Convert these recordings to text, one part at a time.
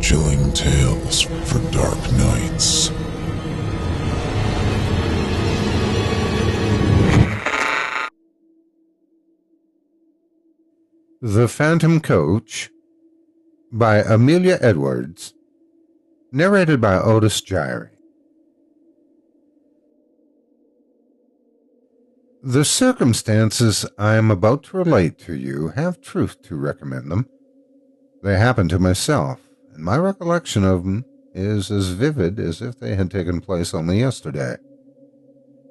chilling tales for dark nights. The Phantom Coach by Amelia Edwards, narrated by Otis Jiry. The circumstances I am about to relate to you have truth to recommend them. They happened to myself, and my recollection of them is as vivid as if they had taken place only yesterday.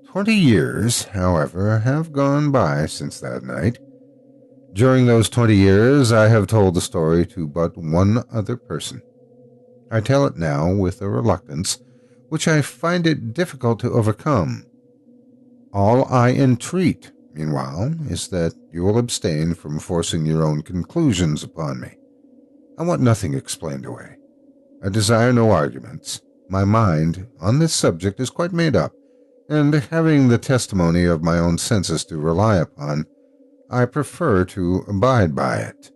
20 years, however, have gone by since that night. During those 20 years, I have told the story to but one other person. I tell it now with a reluctance which I find it difficult to overcome. All I entreat, meanwhile, is that you will abstain from forcing your own conclusions upon me. I want nothing explained away. I desire no arguments. My mind on this subject is quite made up, and having the testimony of my own senses to rely upon, I prefer to abide by it.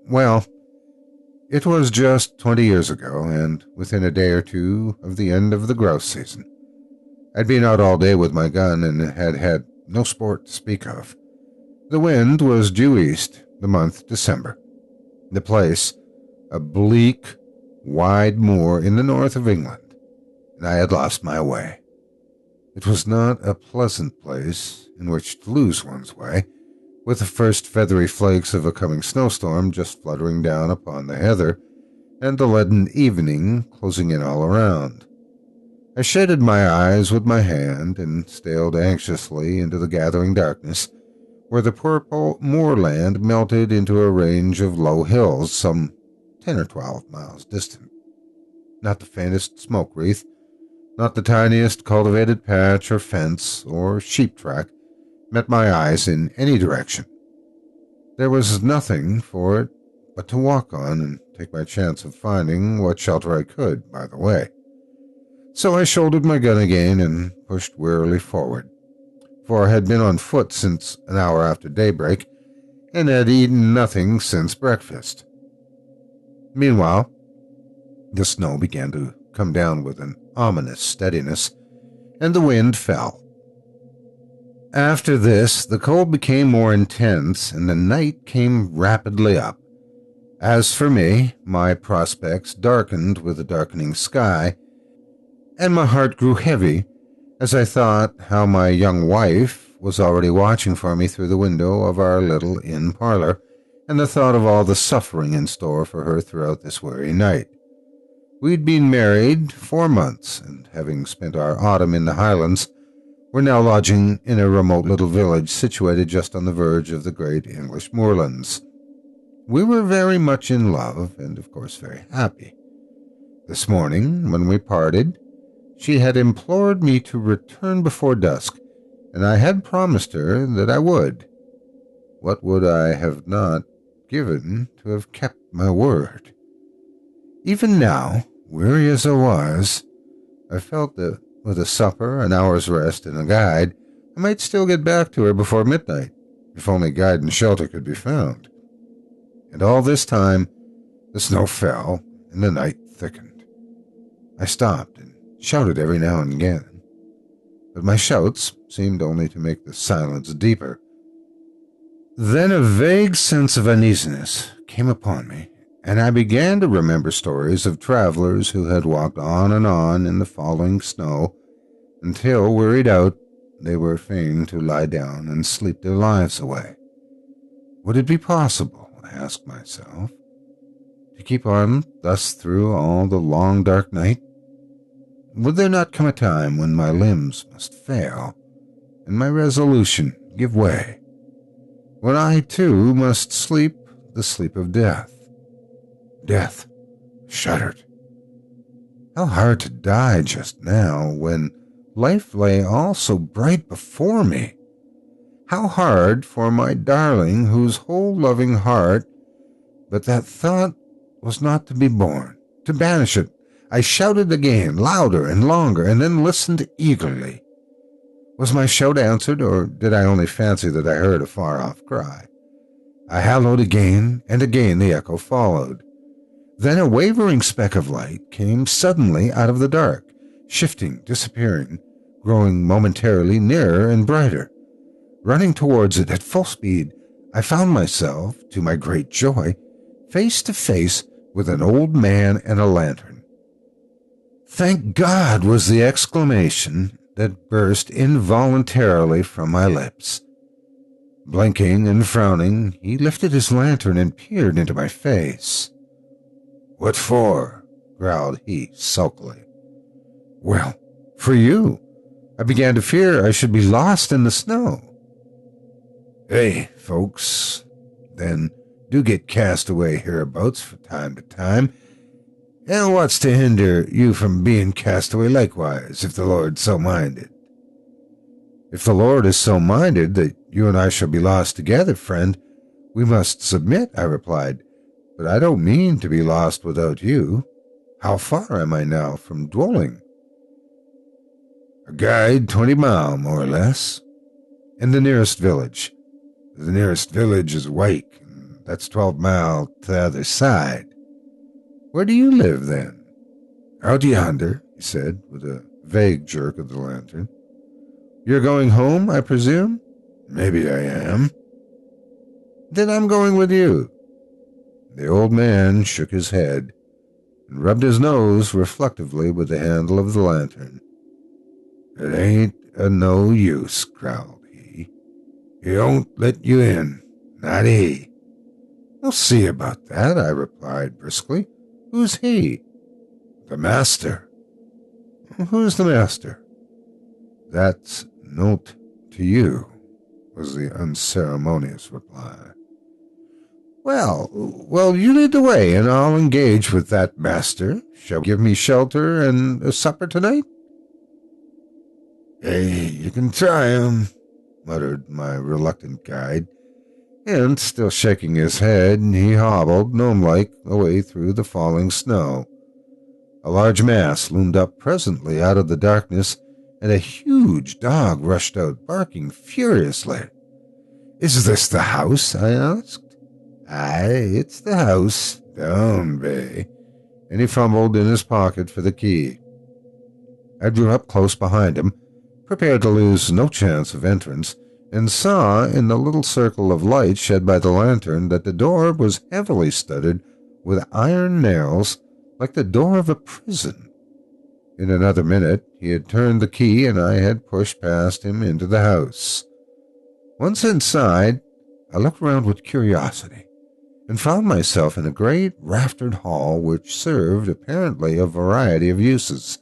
Well, it was just 20 years ago, and within a day or two of the end of the grouse season. I'd been out all day with my gun and had had no sport to speak of. The wind was due east, the month December. The place, a bleak, wide moor in the north of England, and I had lost my way. It was not a pleasant place in which to lose one's way, with the first feathery flakes of a coming snowstorm just fluttering down upon the heather, and the leaden evening closing in all around. I shaded my eyes with my hand and stared anxiously into the gathering darkness, where the purple moorland melted into a range of low hills some 10 or 12 miles distant. Not the faintest smoke wreath, not the tiniest cultivated patch or fence or sheep track met my eyes in any direction. There was nothing for it but to walk on and take my chance of finding what shelter I could by the way. So I shouldered my gun again and pushed wearily forward, for I had been on foot since an hour after daybreak and had eaten nothing since breakfast. Meanwhile, the snow began to come down with an ominous steadiness, and the wind fell. After this, the cold became more intense, and the night came rapidly up. As for me, my prospects darkened with the darkening sky, and my heart grew heavy as I thought how my young wife was already watching for me through the window of our little inn parlor, and the thought of all the suffering in store for her throughout this weary night. We'd been married 4 months, and having spent our autumn in the Highlands, were now lodging in a remote little village situated just on the verge of the great English moorlands. We were very much in love, and of course very happy. This morning, when we parted, she had implored me to return before dusk, and I had promised her that I would. What would I have not given to have kept my word? Even now, weary as I was, I felt that with a supper, an hour's rest, and a guide, I might still get back to her before midnight, if only guide and shelter could be found. And all this time, the snow fell, and the night thickened. I stopped and shouted every now and again, but my shouts seemed only to make the silence deeper. Then a vague sense of uneasiness came upon me, and I began to remember stories of travelers who had walked on and on in the falling snow until, wearied out, they were fain to lie down and sleep their lives away. Would it be possible, I asked myself, to keep on thus through all the long dark night? Would there not come a time when my limbs must fail, and my resolution give way, when I too must sleep the sleep of death? Death shuddered. How hard to die just now, when life lay all so bright before me. How hard for my darling, whose whole loving heart, but that thought was not to be borne. To banish it, I shouted again, louder and longer, and then listened eagerly. Was my shout answered, or did I only fancy that I heard a far-off cry? I hallooed again, and again the echo followed. Then a wavering speck of light came suddenly out of the dark, shifting, disappearing, growing momentarily nearer and brighter. Running towards it at full speed, I found myself, to my great joy, face to face with an old man and a lantern. "Thank God!" was the exclamation that burst involuntarily from my lips. Blinking and frowning, he lifted his lantern and peered into my face. "What for?" growled he sulkily. "Well, for you. I began to fear I should be lost in the snow." "Hey, folks, then do get cast away hereabouts from time to time, and what's to hinder you from being cast away likewise, if the Lord's so minded?" "If the Lord is so minded that you and I shall be lost together, friend, we must submit," I replied. "But I don't mean to be lost without you. How far am I now from dwelling?" "A guide 20 mile, more or less." "And the nearest village?" "The nearest village is Wake, and that's 12 mile to the other side." "Where do you live, then?" "Out yonder," he said, with a vague jerk of the lantern. "You're going home, I presume?" "Maybe I am." "Then I'm going with you." The old man shook his head and rubbed his nose reflectively with the handle of the lantern. "It ain't a no use," growled he. "He won't let you in, not he." "We'll see about that," I replied briskly. "Who's he?" "The master." "Who's the master?" "That's note to you," was the unceremonious reply. Well, you lead the way, and I'll engage with that master. Shall you give me shelter and a supper tonight?" "Hey, you can try 'em," muttered my reluctant guide, and, still shaking his head, he hobbled, gnome-like, away through the falling snow. A large mass loomed up presently out of the darkness, and a huge dog rushed out, barking furiously. "Is this the house?" I asked. "Aye, it's the house, down bay," and he fumbled in his pocket for the key. I drew up close behind him, prepared to lose no chance of entrance, and saw in the little circle of light shed by the lantern that the door was heavily studded with iron nails like the door of a prison. In another minute he had turned the key and I had pushed past him into the house. Once inside, I looked around with curiosity and found myself in a great raftered hall which served apparently a variety of uses.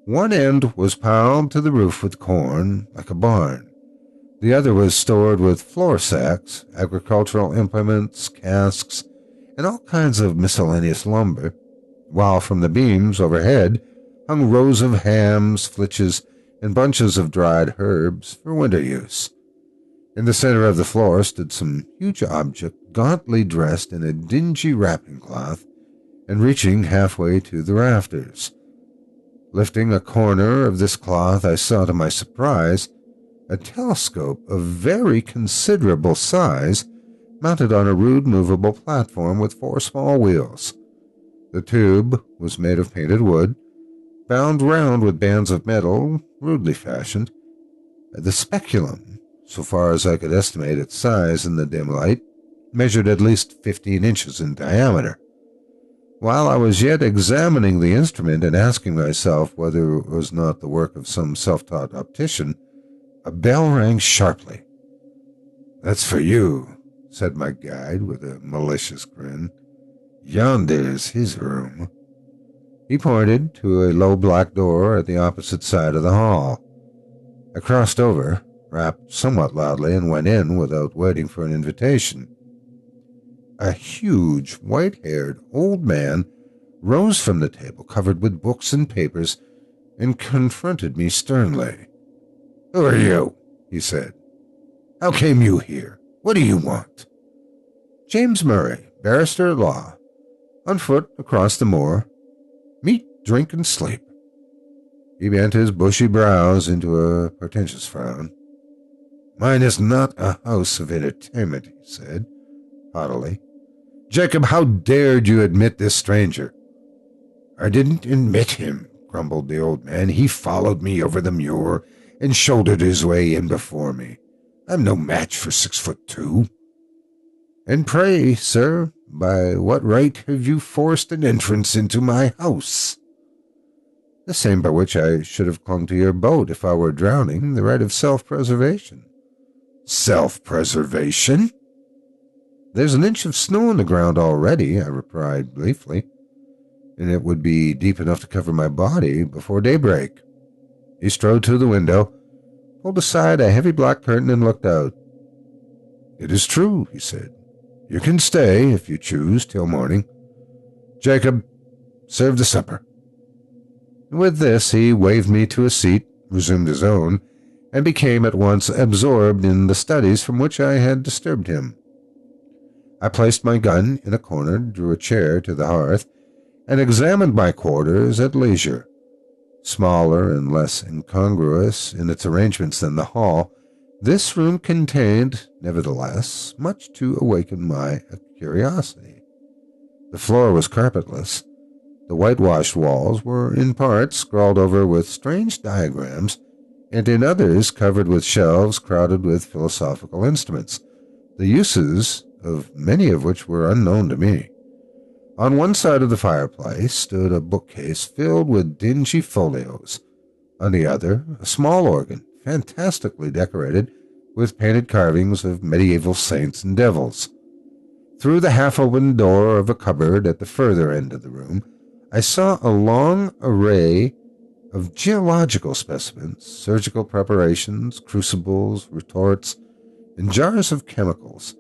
One end was piled to the roof with corn, like a barn. The other was stored with flour sacks, agricultural implements, casks, and all kinds of miscellaneous lumber, while from the beams overhead hung rows of hams, flitches, and bunches of dried herbs for winter use. In the center of the floor stood some huge object, gauntly dressed in a dingy wrapping cloth and reaching halfway to the rafters. Lifting a corner of this cloth, I saw to my surprise a telescope of very considerable size mounted on a rude movable platform with 4 small wheels. The tube was made of painted wood, bound round with bands of metal, rudely fashioned. The speculum, so far as I could estimate its size in the dim light, measured at least 15 inches in diameter. While I was yet examining the instrument and asking myself whether it was not the work of some self-taught optician, a bell rang sharply. "That's for you," said my guide with a malicious grin. "Yonder's his room." He pointed to a low black door at the opposite side of the hall. I crossed over, rapped somewhat loudly, and went in without waiting for an invitation. A huge, white-haired old man rose from the table covered with books and papers and confronted me sternly. "Who are you?" he said. "How came you here? What do you want?" "James Murray, barrister at law. On foot across the moor. Meat, drink, and sleep." He bent his bushy brows into a portentous frown. "Mine is not a house of entertainment," he said, haughtily. Jacob, how dared you admit this stranger? I didn't admit him, grumbled the old man. He followed me over the moor and shouldered his way in before me. I'm no match for 6'2". And pray, sir, by what right have you forced an entrance into my house? The same by which I should have clung to your boat if I were drowning, the right of self-preservation. Self-preservation? There's an inch of snow on the ground already, I replied briefly, and it would be deep enough to cover my body before daybreak. He strode to the window, pulled aside a heavy black curtain, and looked out. It is true, he said. You can stay, if you choose, till morning. Jacob, serve the supper. With this, he waved me to a seat, resumed his own, and became at once absorbed in the studies from which I had disturbed him. I placed my gun in a corner, drew a chair to the hearth, and examined my quarters at leisure. Smaller and less incongruous in its arrangements than the hall, this room contained, nevertheless, much to awaken my curiosity. The floor was carpetless. The whitewashed walls were in parts scrawled over with strange diagrams, and in others covered with shelves crowded with philosophical instruments, the uses of many of which were unknown to me. On one side of the fireplace stood a bookcase filled with dingy folios. On the other, a small organ, fantastically decorated with painted carvings of medieval saints and devils. Through the half-open door of a cupboard at the further end of the room, I saw a long array of geological specimens, surgical preparations, crucibles, retorts, and jars of chemicals,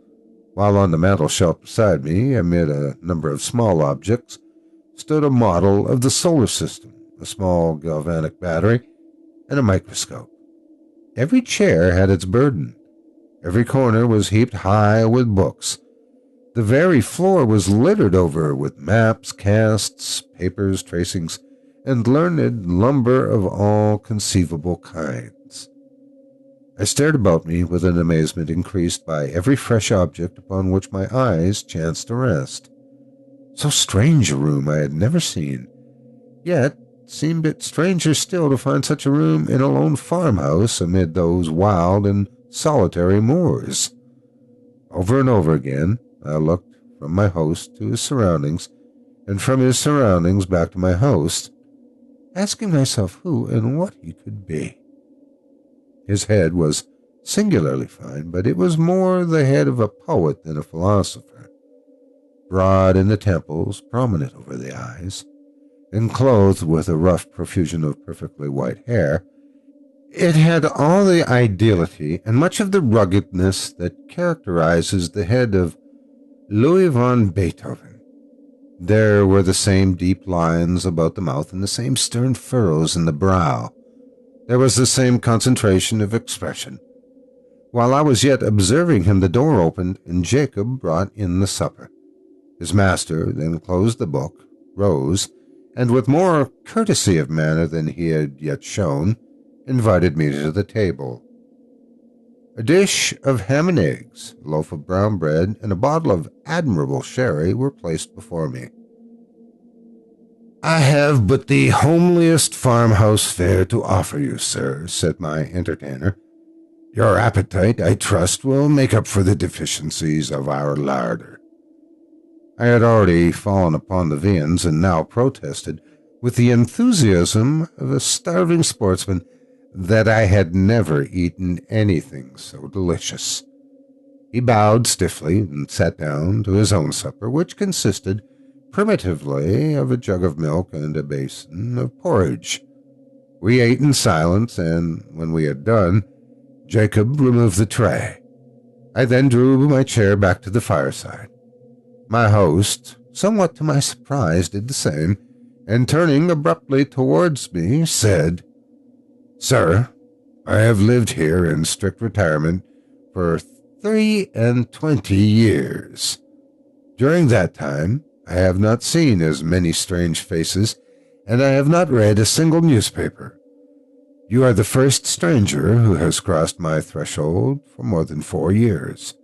while on the mantel shelf beside me, amid a number of small objects, stood a model of the solar system, a small galvanic battery, and a microscope. Every chair had its burden. Every corner was heaped high with books. The very floor was littered over with maps, casts, papers, tracings, and learned lumber of all conceivable kinds. I stared about me with an amazement increased by every fresh object upon which my eyes chanced to rest. So strange a room I had never seen, yet seemed it stranger still to find such a room in a lone farmhouse amid those wild and solitary moors. Over and over again, I looked from my host to his surroundings, and from his surroundings back to my host, asking myself who and what he could be. His head was singularly fine, but it was more the head of a poet than a philosopher. Broad in the temples, prominent over the eyes, and clothed with a rough profusion of perfectly white hair, it had all the ideality and much of the ruggedness that characterizes the head of Louis van Beethoven. There were the same deep lines about the mouth and the same stern furrows in the brow. There was the same concentration of expression. While I was yet observing him, the door opened, and Jacob brought in the supper. His master then closed the book, rose, and with more courtesy of manner than he had yet shown, invited me to the table. A dish of ham and eggs, a loaf of brown bread, and a bottle of admirable sherry were placed before me. "I have but the homeliest farmhouse fare to offer you, sir," said my entertainer. "Your appetite, I trust, will make up for the deficiencies of our larder." I had already fallen upon the viands, and now protested, with the enthusiasm of a starving sportsman, that I had never eaten anything so delicious. He bowed stiffly and sat down to his own supper, which consisted primitively of a jug of milk and a basin of porridge. We ate in silence, and when we had done, Jacob removed the tray. I then drew my chair back to the fireside. My host, somewhat to my surprise, did the same, and turning abruptly towards me, said, "Sir, I have lived here in strict retirement for 23 years. During that time, I have not seen as many strange faces, and I have not read a single newspaper. You are the first stranger who has crossed my threshold for more than 4 years.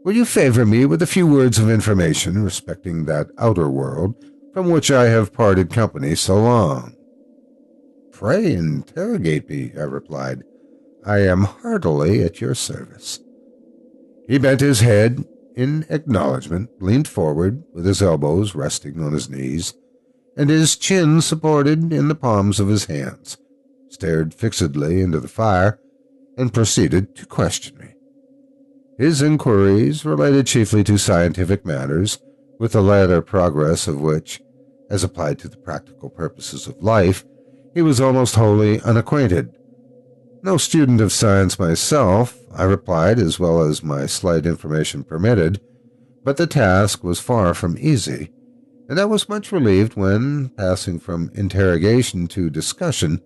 Will you favor me with a few words of information respecting that outer world from which I have parted company so long?" "Pray interrogate me," I replied. "I am heartily at your service." He bent his head in acknowledgment, leaned forward with his elbows resting on his knees, and his chin supported in the palms of his hands, stared fixedly into the fire, and proceeded to question me. His inquiries related chiefly to scientific matters, with the latter progress of which, as applied to the practical purposes of life, he was almost wholly unacquainted. No student of science myself, I replied, as well as my slight information permitted, but the task was far from easy, and I was much relieved when, passing from interrogation to discussion,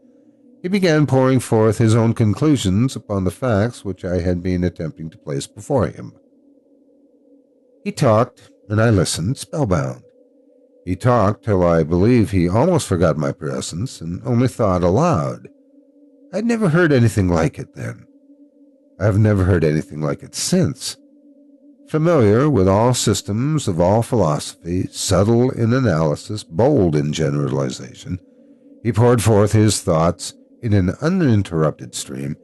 he began pouring forth his own conclusions upon the facts which I had been attempting to place before him. He talked, and I listened, spellbound. He talked till I believe he almost forgot my presence and only thought aloud. I had never heard anything like it then. I have never heard anything like it since. Familiar with all systems of all philosophy, subtle in analysis, bold in generalization, he poured forth his thoughts in an uninterrupted stream,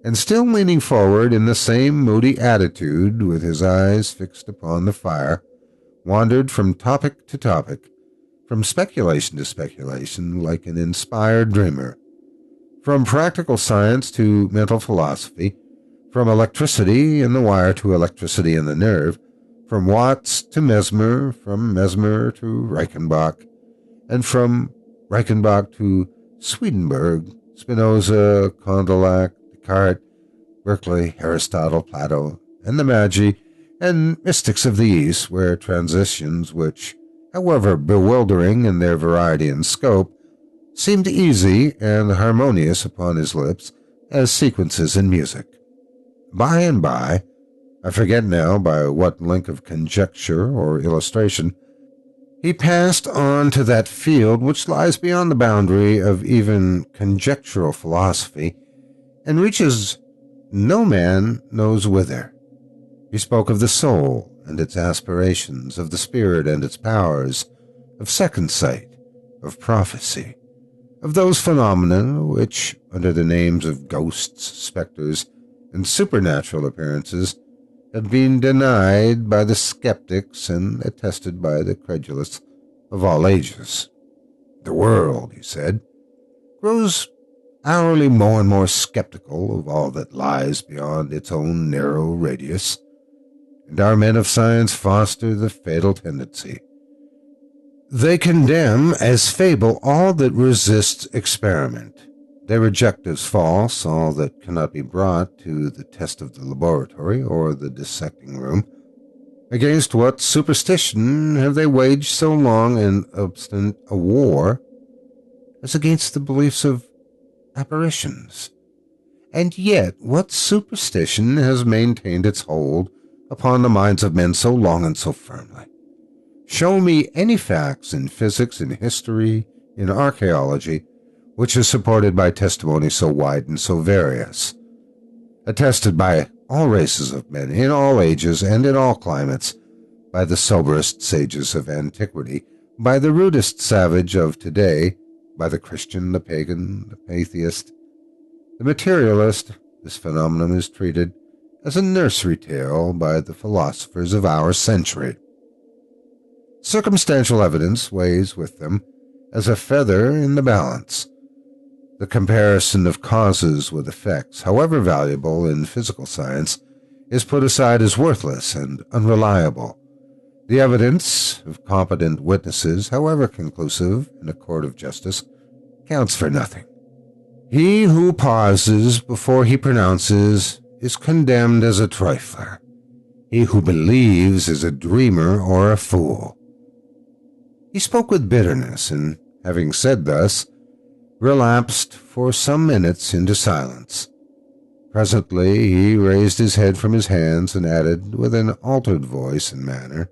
and still leaning forward in the same moody attitude with his eyes fixed upon the fire, wandered from topic to topic, from speculation to speculation, like an inspired dreamer, from practical science to mental philosophy, from electricity in the wire to electricity in the nerve, from Watts to Mesmer, from Mesmer to Reichenbach, and from Reichenbach to Swedenborg, Spinoza, Condillac, Descartes, Berkeley, Aristotle, Plato, and the Magi and mystics of the East, where transitions which, however bewildering in their variety and scope, seemed easy and harmonious upon his lips as sequences in music. By and by, I forget now by what link of conjecture or illustration, he passed on to that field which lies beyond the boundary of even conjectural philosophy, and reaches no man knows whither. He spoke of the soul and its aspirations, of the spirit and its powers, of second sight, of prophecy, of those phenomena which, under the names of ghosts, specters, and supernatural appearances, have been denied by the skeptics and attested by the credulous of all ages. The world, he said, grows hourly more and more skeptical of all that lies beyond its own narrow radius, and our men of science foster the fatal tendency. They condemn as fable all that resists experiment. They reject as false all that cannot be brought to the test of the laboratory or the dissecting room. Against what superstition have they waged so long and obstinate a war as against the beliefs of apparitions? And yet what superstition has maintained its hold upon the minds of men so long and so firmly? Show me any facts in physics, in history, in archaeology, which is supported by testimony so wide and so various, attested by all races of men, in all ages and in all climates, by the soberest sages of antiquity, by the rudest savage of today, by the Christian, the pagan, the atheist, the materialist. This phenomenon is treated as a nursery tale by the philosophers of our century. Circumstantial evidence weighs with them as a feather in the balance. The comparison of causes with effects, however valuable in physical science, is put aside as worthless and unreliable. The evidence of competent witnesses, however conclusive in a court of justice, counts for nothing. He who pauses before he pronounces is condemned as a trifler. He who believes is a dreamer or a fool. He spoke with bitterness, and, having said thus, relapsed for some minutes into silence. Presently he raised his head from his hands and added, with an altered voice and manner,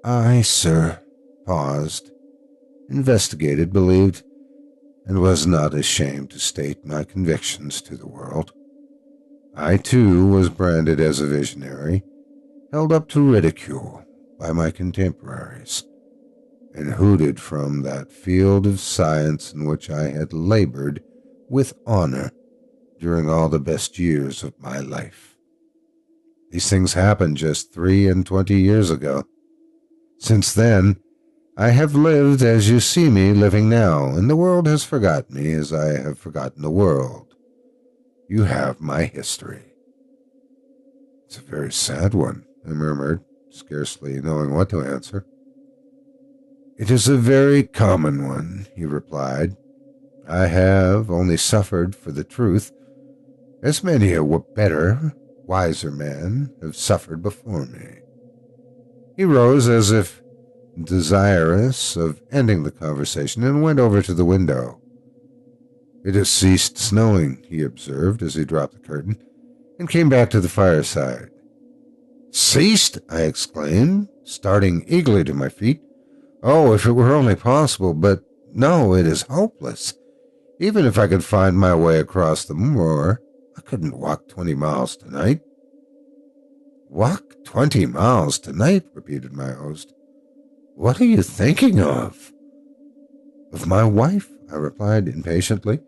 "I, sir, paused, investigated, believed, and was not ashamed to state my convictions to the world. I, too, was branded as a visionary, held up to ridicule by my contemporaries, and hooted from that field of science in which I had labored with honor during all the best years of my life. These things happened just 23 years ago. Since then, I have lived as you see me living now, and the world has forgotten me as I have forgotten the world. You have my history." "It's a very sad one," I murmured, scarcely knowing what to answer. "It is a very common one," he replied. "I have only suffered for the truth, as many a better, wiser man have suffered before me." He rose as if desirous of ending the conversation and went over to the window. "It has ceased snowing," he observed as he dropped the curtain, and came back to the fireside. "Ceased?" I exclaimed, starting eagerly to my feet. "Oh, if it were only possible, but no, it is hopeless. Even if I could find my way across the moor, I couldn't walk 20 miles tonight." "Walk 20 miles tonight?" repeated my host. "What are you thinking of?" "Of my wife," I replied impatiently.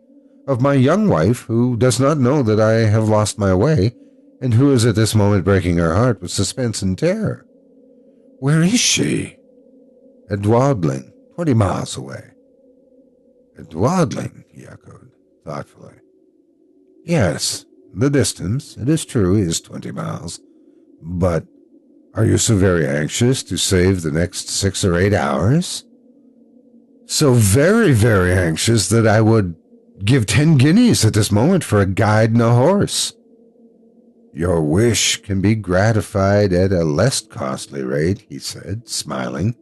"Of my young wife, who does not know that I have lost my way, and who is at this moment breaking her heart with suspense and terror." "Where is she?" "At Dwadling, 20 miles away." "At Dwadling," he echoed, thoughtfully. "Yes, the distance, it is true, is 20 miles. But are you so very anxious to save the next 6 or 8 hours?" "So very, very anxious that I would give 10 guineas at this moment for a guide and a horse." "Your wish can be gratified at a less costly rate," he said, smiling.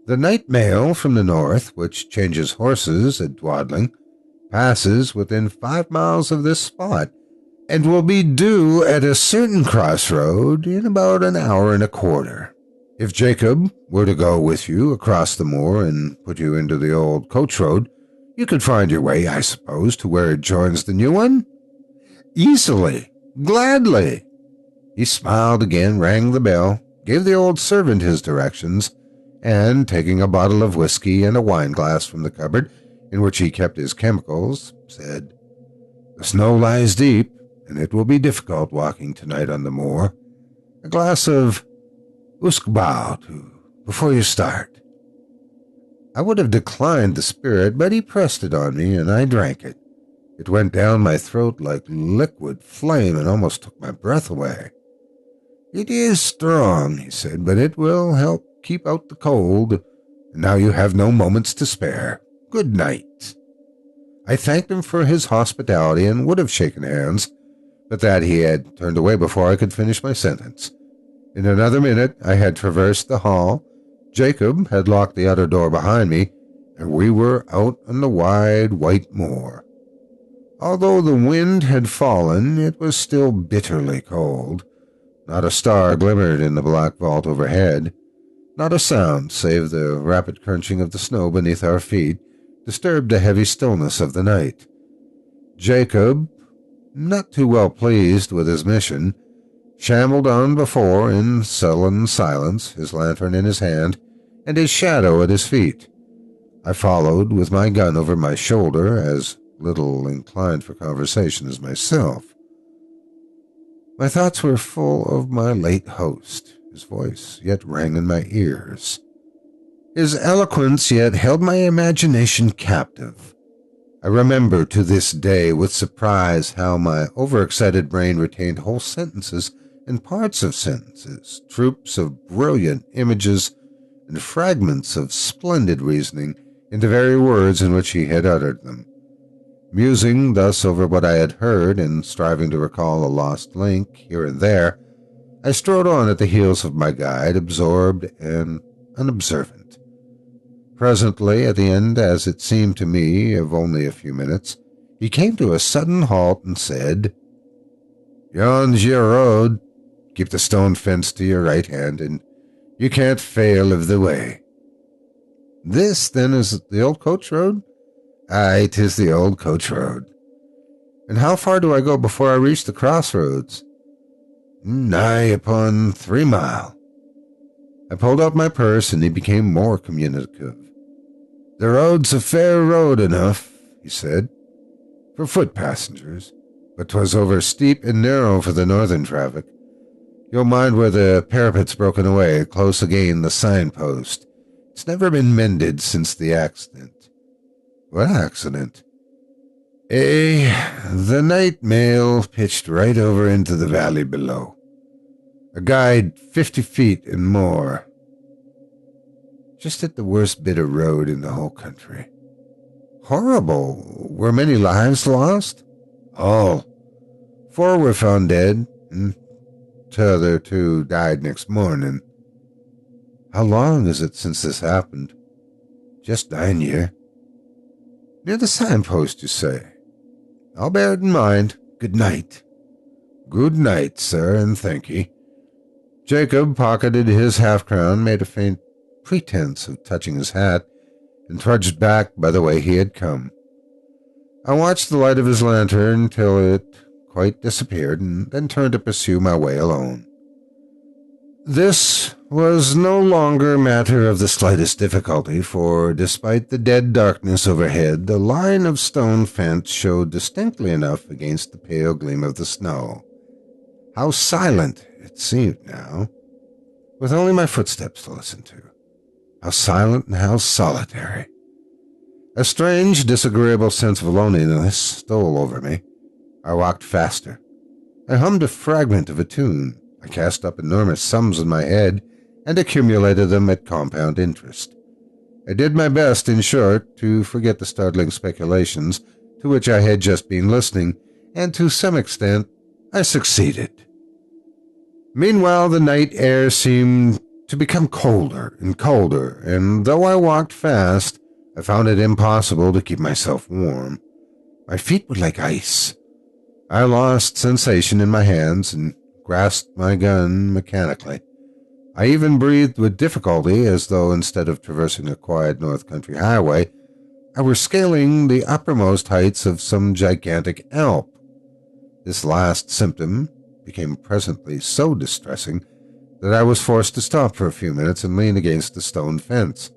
"The night mail from the north, which changes horses at Dwadling, passes within 5 miles of this spot, and will be due at a certain crossroad in about an hour and a quarter. If Jacob were to go with you across the moor and put you into the old coach road, you could find your way, I suppose, to where it joins the new one?" "Easily. Gladly." He smiled again, rang the bell, gave the old servant his directions, and, taking a bottle of whiskey and a wine-glass from the cupboard in which he kept his chemicals, said, "The snow lies deep, and it will be difficult walking tonight on the moor. A glass of uskbau before you start." I would have declined the spirit, but he pressed it on me, and I drank it. It went down my throat like liquid flame and almost took my breath away. "It is strong," he said, "but it will help keep out the cold, and now you have no moments to spare. Good night." I thanked him for his hospitality and would have shaken hands, but that he had turned away before I could finish my sentence. In another minute I had traversed the hall, Jacob had locked the outer door behind me, and we were out on the wide white moor. Although the wind had fallen, it was still bitterly cold. Not a star glimmered in the black vault overhead. Not a sound, save the rapid crunching of the snow beneath our feet, disturbed the heavy stillness of the night. Jacob, not too well pleased with his mission, shambled on before in sullen silence, his lantern in his hand, and his shadow at his feet. I followed with my gun over my shoulder, as little inclined for conversation as myself. My thoughts were full of my late host. His voice yet rang in my ears. His eloquence yet held my imagination captive. I remember to this day with surprise how my overexcited brain retained whole sentences and parts of sentences, troops of brilliant images, and fragments of splendid reasoning in the very words in which he had uttered them. Musing thus over what I had heard and striving to recall a lost link here and there, I strode on at the heels of my guide, absorbed and unobservant. Presently, at the end, as it seemed to me, of only a few minutes, he came to a sudden halt and said, "Yon's your road. Keep the stone fence to your right hand, and you can't fail of the way." "This, then, is the old coach road?" "Aye, 'tis the old coach road." "And how far do I go before I reach the crossroads?" nigh upon 3 mile. I pulled out my purse, and he became more communicative. The road's a fair road enough, he said, for foot passengers, but 'twas over steep and narrow for the northern traffic. You'll mind where the parapet's broken away, close again the signpost. It's never been mended since the accident. What accident? The night mail pitched right over into the valley below. A guide 50 feet and more. Just at the worst bit of road in the whole country. Horrible. Were many lives lost? All. 4 were found dead, and t'other 2 died next morning. How long is it since this happened? Just 9 year. Near the signpost, you say? I'll bear it in mind. Good night. Good night, sir, and thank ye. Jacob pocketed his half-crown, made a faint pretense of touching his hat, and trudged back by the way he had come. I watched the light of his lantern till it quite disappeared, and then turned to pursue my way alone. This was no longer a matter of the slightest difficulty, for despite the dead darkness overhead, the line of stone fence showed distinctly enough against the pale gleam of the snow. How silent it seemed now, with only my footsteps to listen to. How silent and how solitary. A strange, disagreeable sense of loneliness stole over me. I walked faster. I hummed a fragment of a tune. I cast up enormous sums in my head and accumulated them at compound interest. I did my best, in short, to forget the startling speculations to which I had just been listening, and to some extent I succeeded. Meanwhile, the night air seemed to become colder and colder, and though I walked fast, I found it impossible to keep myself warm. My feet were like ice. I lost sensation in my hands and grasped my gun mechanically. I even breathed with difficulty, as though instead of traversing a quiet north country highway, I were scaling the uppermost heights of some gigantic Alp. This last symptom became presently so distressing that I was forced to stop for a few minutes and lean against the stone fence.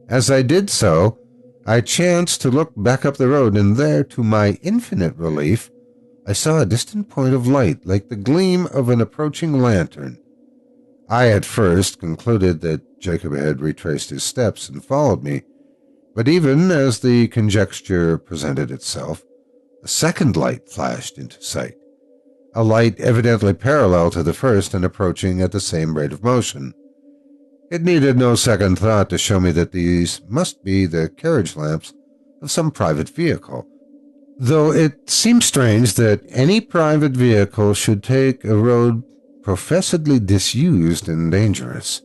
As I did so, I chanced to look back up the road, and there, to my infinite relief, I saw a distant point of light, like the gleam of an approaching lantern. I at first concluded that Jacob had retraced his steps and followed me, but even as the conjecture presented itself, a second light flashed into sight, a light evidently parallel to the first and approaching at the same rate of motion. It needed no second thought to show me that these must be the carriage lamps of some private vehicle, though it seemed strange that any private vehicle should take a road professedly disused and dangerous.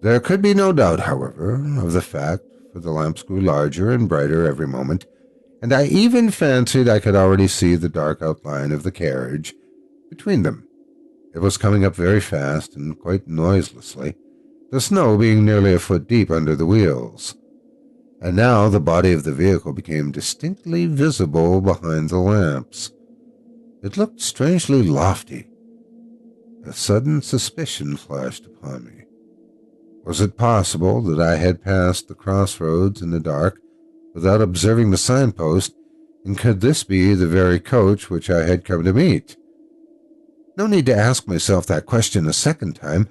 There could be no doubt, however, of the fact, for the lamps grew larger and brighter every moment, and I even fancied I could already see the dark outline of the carriage between them. It was coming up very fast and quite noiselessly, the snow being nearly a foot deep under the wheels. And now the body of the vehicle became distinctly visible behind the lamps. It looked strangely lofty. A sudden suspicion flashed upon me. Was it possible that I had passed the crossroads in the dark without observing the signpost, and could this be the very coach which I had come to meet? No need to ask myself that question a second time,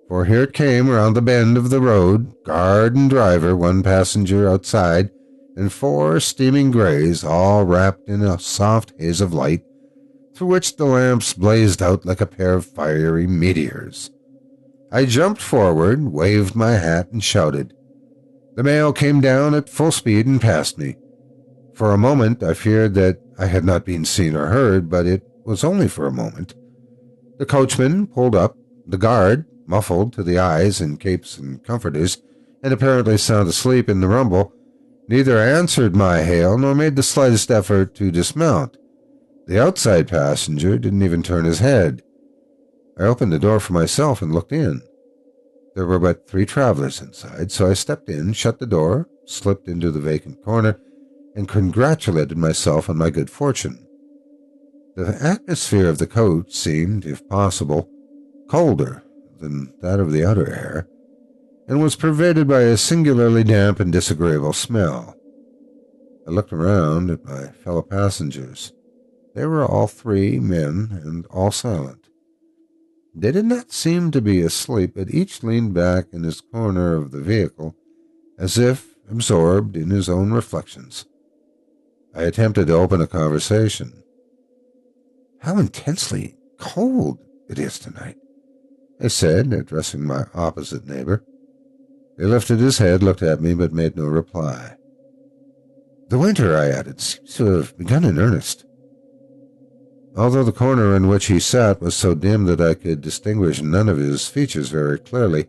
for here it came around the bend of the road, guard and driver, 1 passenger outside, and 4 steaming grays, all wrapped in a soft haze of light, through which the lamps blazed out like a pair of fiery meteors. I jumped forward, waved my hat, and shouted. The mail came down at full speed and passed me. For a moment I feared that I had not been seen or heard, but it was only for a moment. The coachman pulled up. The guard, muffled to the eyes in capes and comforters, and apparently sound asleep in the rumble, neither answered my hail nor made the slightest effort to dismount. The outside passenger didn't even turn his head. I opened the door for myself and looked in. There were but 3 travelers inside, so I stepped in, shut the door, slipped into the vacant corner, and congratulated myself on my good fortune. The atmosphere of the coach seemed, if possible, colder than that of the outer air, and was pervaded by a singularly damp and disagreeable smell. I looked around at my fellow passengers. They were all 3 men and all silent. They did not seem to be asleep, but each leaned back in his corner of the vehicle, as if absorbed in his own reflections. I attempted to open a conversation. "How intensely cold it is tonight," I said, addressing my opposite neighbor. He lifted his head, looked at me, but made no reply. "The winter," I added, "seems to have begun in earnest." Although the corner in which he sat was so dim that I could distinguish none of his features very clearly,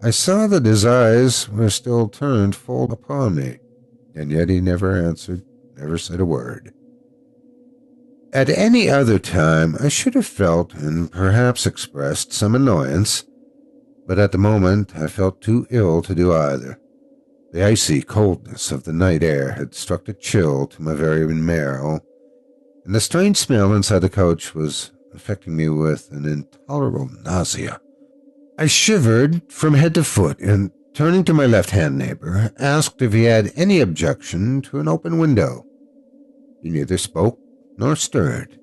I saw that his eyes were still turned full upon me, and yet he never answered, never said a word. At any other time I should have felt and perhaps expressed some annoyance, but at the moment I felt too ill to do either. The icy coldness of the night air had struck a chill to my very marrow, and the strange smell inside the coach was affecting me with an intolerable nausea. I shivered from head to foot and, turning to my left-hand neighbor, asked if he had any objection to an open window. He neither spoke nor stirred.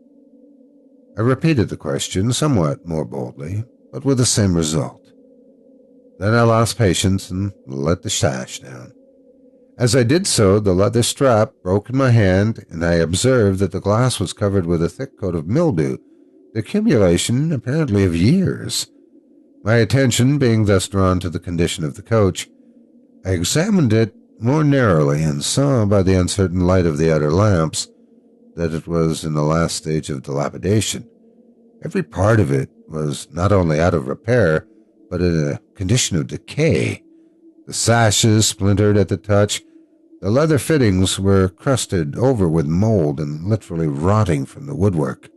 I repeated the question somewhat more boldly, but with the same result. Then I lost patience and let the sash down. As I did so, the leather strap broke in my hand, and I observed that the glass was covered with a thick coat of mildew, the accumulation apparently of years. My attention being thus drawn to the condition of the coach, I examined it more narrowly and saw by the uncertain light of the outer lamps that it was in the last stage of dilapidation. Every part of it was not only out of repair, but in a condition of decay. The sashes splintered at the touch. The leather fittings were crusted over with mold and literally rotting from the woodwork.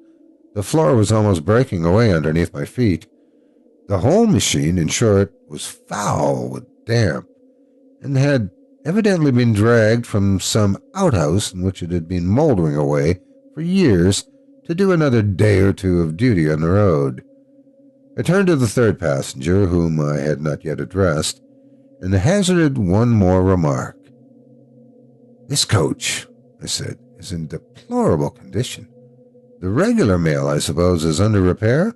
The floor was almost breaking away underneath my feet. The whole machine, in short, was foul with damp, and had evidently been dragged from some outhouse in which it had been moldering away for years to do another day or 2 of duty on the road. I turned to the 3rd passenger, whom I had not yet addressed, and hazarded one more remark. "This coach," I said, "is in deplorable condition. The regular mail, I suppose, is under repair?"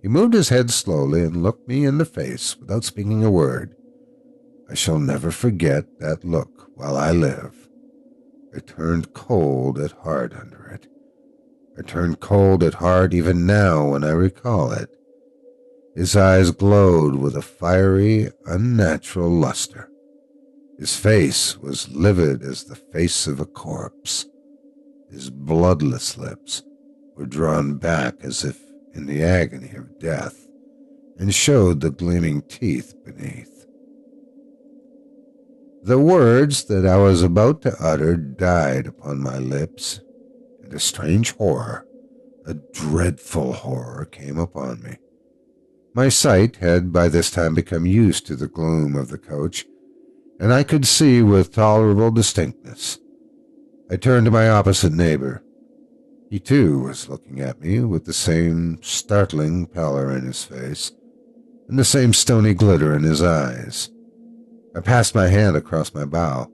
He moved his head slowly and looked me in the face without speaking a word. I shall never forget that look while I live. I turned cold at heart under it. I turn cold at heart even now when I recall it. His eyes glowed with a fiery, unnatural luster. His face was livid as the face of a corpse. His bloodless lips were drawn back as if in the agony of death, and showed the gleaming teeth beneath. The words that I was about to utter died upon my lips, and a strange horror, a dreadful horror, came upon me. My sight had by this time become used to the gloom of the coach, and I could see with tolerable distinctness. I turned to my opposite neighbor. He, too, was looking at me with the same startling pallor in his face, and the same stony glitter in his eyes. I passed my hand across my bow.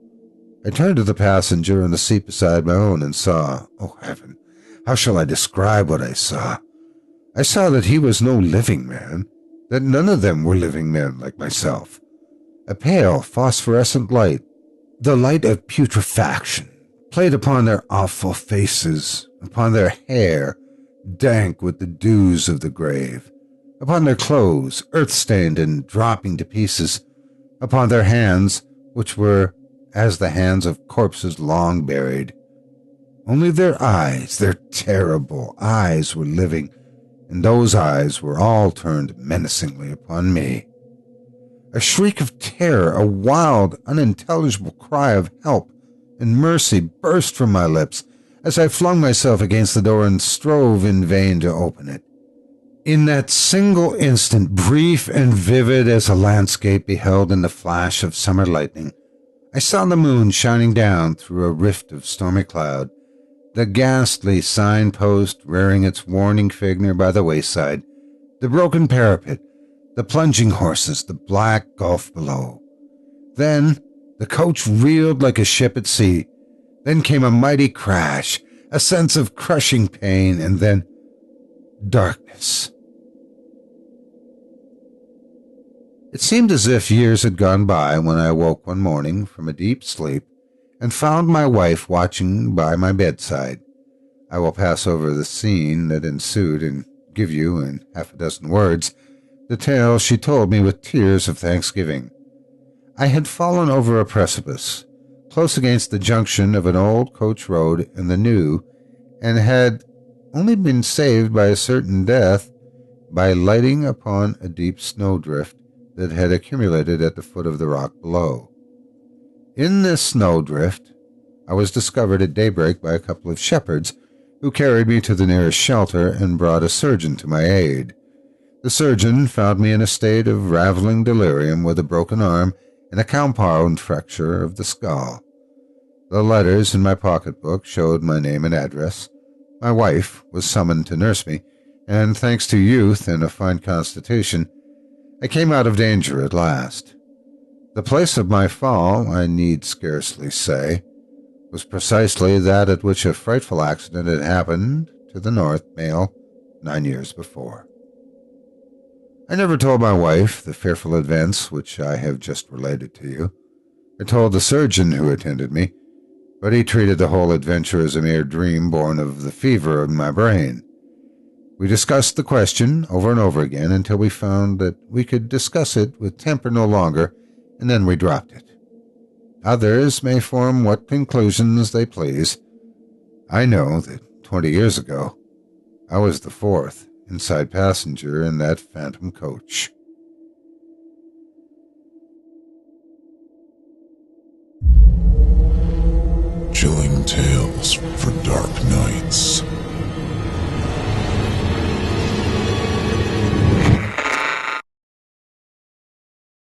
I turned to the passenger in the seat beside my own and saw, oh heaven, how shall I describe what I saw? I saw that he was no living man, that none of them were living men like myself. A pale, phosphorescent light, the light of putrefaction, played upon their awful faces, upon their hair, dank with the dews of the grave, upon their clothes, earth-stained and dropping to pieces, upon their hands, which were as the hands of corpses long buried. Only their eyes, their terrible eyes, were living, and those eyes were all turned menacingly upon me. A shriek of terror, a wild, unintelligible cry of help and mercy burst from my lips as I flung myself against the door and strove in vain to open it. In that single instant, brief and vivid as a landscape beheld in the flash of summer lightning, I saw the moon shining down through a rift of stormy cloud, The ghastly signpost rearing its warning figure by the wayside, the broken parapet, the plunging horses, the black gulf below. Then the coach reeled like a ship at sea. Then came a mighty crash, a sense of crushing pain, and then darkness. It seemed as if years had gone by when I awoke one morning from a deep sleep and found my wife watching by my bedside. I will pass over the scene that ensued and give you, in half a dozen words, the tale she told me with tears of thanksgiving. I had fallen over a precipice, close against the junction of an old coach road and the new, and had only been saved by a certain death by lighting upon a deep snowdrift that had accumulated at the foot of the rock below. In this snowdrift, I was discovered at daybreak by a couple of shepherds who carried me to the nearest shelter and brought a surgeon to my aid. The surgeon found me in a state of raveling delirium with a broken arm and a compound fracture of the skull. The letters in my pocketbook showed my name and address. My wife was summoned to nurse me, and thanks to youth and a fine constitution, I came out of danger at last. The place of my fall, I need scarcely say, was precisely that at which a frightful accident had happened to the North Mail 9 years before. I never told my wife the fearful events which I have just related to you. I told the surgeon who attended me, but he treated the whole adventure as a mere dream born of the fever in my brain. We discussed the question over and over again until we found that we could discuss it with temper no longer, and then we dropped it. Others may form what conclusions they please. I know that 20 years ago, I was the fourth inside passenger in that phantom coach. Chilling tales for dark nights.